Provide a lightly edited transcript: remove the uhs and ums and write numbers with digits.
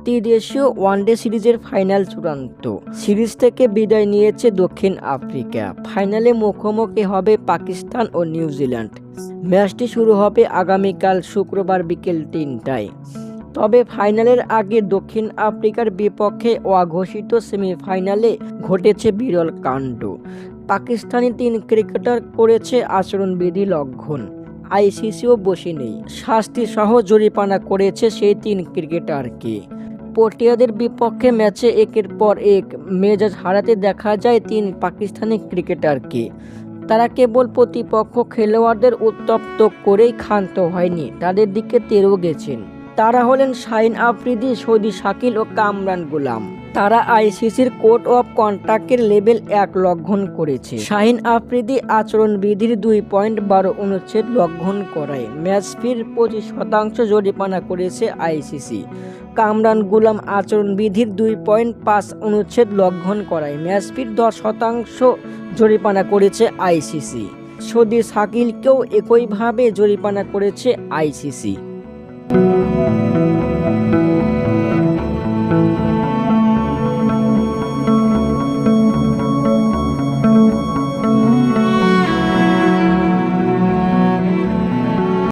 ত্রিদেশীয় ওয়ানডে সিরিজের ফাইনাল চূড়ান্ত। সিরিজ থেকে বিদায় নিয়েছে দক্ষিণ আফ্রিকা। ফাইনালে মুখোমুখি হবে পাকিস্তান ও নিউজিল্যান্ড। ম্যাচটি শুরু হবে আগামীকাল শুক্রবার বিকেল ৩টায়। তবে ফাইনালের আগে দক্ষিণ আফ্রিকার বিপক্ষে অঘোষিত সেমিফাইনালে ঘটেছে বিরল কাণ্ড। পাকিস্তানি ৩ ক্রিকেটার করেছে আচরণবিধি লঙ্ঘন। আইসিসিও বসে নেই, শাস্তি সহ জরিমানা করেছে সেই ৩ ক্রিকেটারকে। প্রোটিয়াদের বিপক্ষে ম্যাচে একের পর এক মেজাজ হারাতে দেখা যায় ৩ পাকিস্তানি ক্রিকেটারকে। তারা কেবল প্রতিপক্ষ খেলোয়াড়দের উত্তপ্ত করেই ক্ষান্ত হয়নি, তাদের দিকে তেড়েও গেছেন। তারা হলেন শাহিন আফ্রিদি, সৌদি শাকিল ও কামরান গুলাম। তারা আইসিসির কোড অফ কন্ডাক্টের লেভেল ১ লঙ্ঘন করেছে। শাহিন আফ্রিদি আচরণবিধির ২.১২ অনুচ্ছেদ লঙ্ঘন করায় ম্যাচ ফির ২৫% জরিমানা করেছে আইসিসি। কামরান গুলাম আচরণবিধির ২.৫ অনুচ্ছেদ লঙ্ঘন করায় ম্যাচ ফির ১০% জরিমানা করেছে আইসিসি। সৌদি শাকিলকেও একইভাবে জরিমানা করেছে আইসিসি।